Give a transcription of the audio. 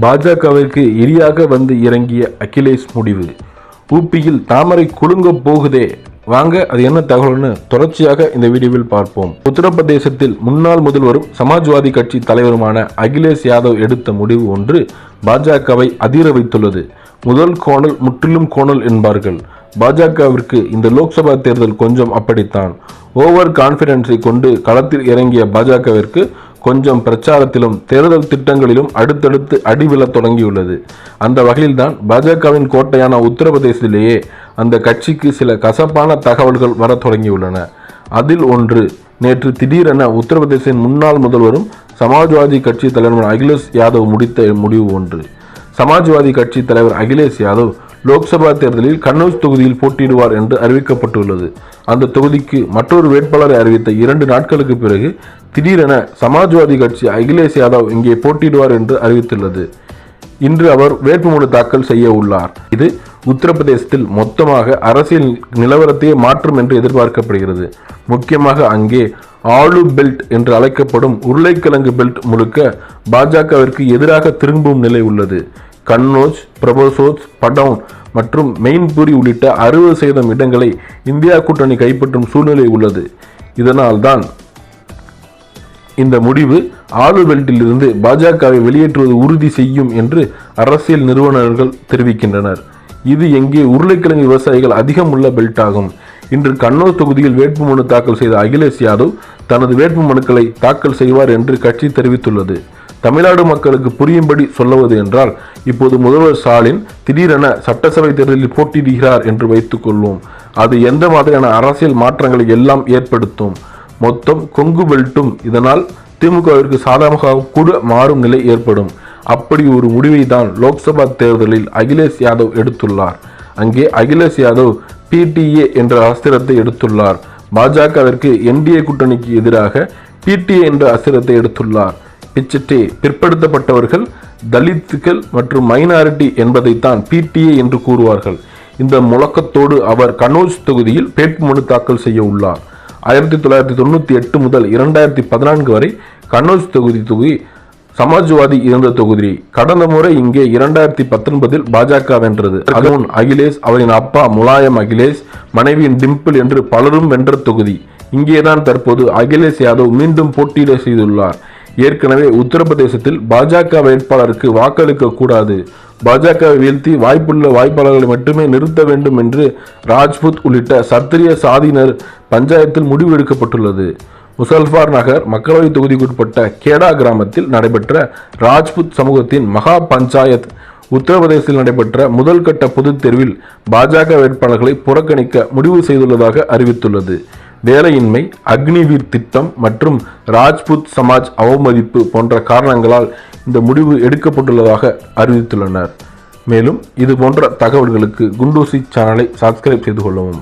பாஜகவிற்கு எரியாக வந்து இறங்கிய அகிலேஷ் முடிவு. ஊபியில் தாமரை குலுங்க போகுதே, வாங்க அது என்ன தகவல்னு தொடர்ச்சியாக இந்த வீடியோவில் பார்ப்போம். உத்தரப்பிரதேசத்தில் முன்னாள் முதல்வரும் சமாஜ்வாதி கட்சி தலைவருமான அகிலேஷ் யாதவ் எடுத்த முடிவு ஒன்று பாஜகவை அதிர வைத்துள்ளது. முதல் கோணல் முற்றிலும் கோணல் என்பார்கள். பாஜகவிற்கு இந்த லோக்சபா தேர்தல் கொஞ்சம் அப்படித்தான். ஓவர் கான்பிடன்ஸை கொண்டு களத்தில் இறங்கிய பாஜகவிற்கு கொஞ்சம் பிரச்சாரத்திலும் தேர்தல் திட்டங்களிலும் அடுத்தடுத்து அடிவிழத் தொடங்கியுள்ளது. அந்த வகையில்தான் பாஜகவின் கோட்டையான உத்தரப்பிரதேசத்திலேயே அந்த கட்சிக்கு சில கசப்பான தகவல்கள் வர தொடங்கியுள்ளன. அதில் ஒன்று, நேற்று திடீரென உத்தரப்பிரதேசின் முன்னாள் முதல்வரும் சமாஜ்வாதி கட்சி தலைவரும் அகிலேஷ் யாதவ் முடித்த முடிவு ஒன்று. சமாஜ்வாதி கட்சி தலைவர் அகிலேஷ் யாதவ் லோக்சபா தேர்தலில் கன்னௌஜ் தொகுதியில் போட்டியிடுவார் என்று அறிவிக்கப்பட்டுள்ளது. அந்த தொகுதிக்கு மற்றொரு வேட்பாளரை அறிவித்த 2 நாட்களுக்கு பிறகு திடீரென சமாஜ்வாதி கட்சி அகிலேஷ் யாதவ் இங்கே போட்டியிடுவார் என்று அறிவித்துள்ளது. இன்று அவர் வேட்புமனு தாக்கல் செய்ய உள்ளார். இது உத்தரப்பிரதேசத்தில் மொத்தமாக அரசியல் நிலவரத்தையே மாற்றும் என்று எதிர்பார்க்கப்படுகிறது. முக்கியமாக அங்கே ஆலு பெல்ட் என்று அழைக்கப்படும் உருளைக்கிழங்கு பெல்ட் முழுக்க பாஜகவிற்கு எதிராக திரும்பும் நிலை உள்ளது. கன்னௌஜ், பிரபோசோத், படவுன் மற்றும் மெயின்புரி உள்ளிட்ட 60% இடங்களை இந்தியா கூட்டணி கைப்பற்றும் சூழ்நிலை உள்ளது. இதனால்தான் இந்த முடிவு ஆலு பெல்ட்டிலிருந்து பாஜகவை வெளியேற்றுவது உறுதி செய்யும் என்று அரசியல் நிறுவனர்கள் தெரிவிக்கின்றனர். இது எங்கே உருளைக்கிழங்கு விவசாயிகள் அதிகம் உள்ள பெல்ட் ஆகும். இன்று கன்னௌஜ் தொகுதியில் வேட்புமனு தாக்கல் செய்த அகிலேஷ் யாதவ் தனது வேட்புமனுக்களை தாக்கல் செய்வார் என்று கட்சி தெரிவித்துள்ளது. தமிழ்நாடு மக்களுக்கு புரியும்படி சொல்லுவது என்றால், இப்போது முதல்வர் ஸ்டாலின் திடீரென சட்டசபை தேர்தலில் போட்டியிடுகிறார் என்று வைத்துக் கொள்வோம். அது எந்த மாதிரியான அரசியல் மாற்றங்களை எல்லாம் ஏற்படுத்தும். மொத்தம் கொங்கு பெல்ட்டும் இதனால் திமுகவிற்கு சாதகமாக கூட மாறும் நிலை ஏற்படும். அப்படி ஒரு முடிவை தான் லோக்சபா தேர்தலில் அகிலேஷ் யாதவ் எடுத்துள்ளார். அங்கே அகிலேஷ் யாதவ் பிடிஏ என்ற அஸ்திரத்தை எடுத்துள்ளார். பாஜகவிற்கு என்டிஏ கூட்டணிக்கு எதிராக பிடிஏ என்ற அஸ்திரத்தை எடுத்துள்ளார். பிச்சட்டே, பிற்படுத்தப்பட்டவர்கள், தலித்துகள் மற்றும் மைனாரிட்டி என்பதைத்தான் பிடிஏ என்று கூறுவார்கள். இந்த முழக்கத்தோடு அவர் கன்னௌஜ் தொகுதியில் வேட்புமனு தாக்கல் செய்ய உள்ளார். 1998 முதல் 2014 வரை கன்னௌஜ் தொகுதி சமாஜ்வாதி இருந்த தொகுதி. கடந்த முறை இங்கே 2019 பாஜக வென்றது. அதுவும் அகிலேஷ், அவரின் அப்பா முலாயம் அகிலேஷ், மனைவியின் டிம்பிள் என்று பலரும் வென்ற தொகுதி. இங்கேதான் தற்போது அகிலேஷ் யாதவ் மீண்டும் போட்டியிட செய்துள்ளார். ஏற்கனவே உத்தரப்பிரதேசத்தில் பாஜக வேட்பாளருக்கு வாக்களிக்க கூடாது, பாஜகவை வீழ்த்தி வாய்ப்புள்ள வாய்ப்பாளர்களை மட்டுமே நிறுத்த வேண்டும் என்று ராஜ்புத் உள்ளிட்ட சத்திரிய சாதியினர் பஞ்சாயத்தில் முடிவு எடுக்கப்பட்டுள்ளது. முசல்பார் நகர் மக்களவை தொகுதிக்குட்பட்ட கேடா கிராமத்தில் நடைபெற்ற ராஜ்புத் சமூகத்தின் மகா பஞ்சாயத் உத்தரப்பிரதேசத்தில் நடைபெற்ற முதல் கட்ட பொதுத் தேர்வில் பாஜக வேட்பாளர்களை புறக்கணிக்க முடிவு செய்துள்ளதாக அறிவித்துள்ளது. வேலையின்மை, அக்னிவீர் திட்டம் மற்றும் ராஜ்புத் சமாஜ் அவமதிப்பு போன்ற காரணங்களால் இந்த முடிவு எடுக்கப்பட்டுள்ளதாக அறிவித்துள்ளனர். மேலும் இது போன்ற தகவல்களுக்கு குண்டூசி சேனலை சப்ஸ்கிரைப் செய்து கொள்ளவும்.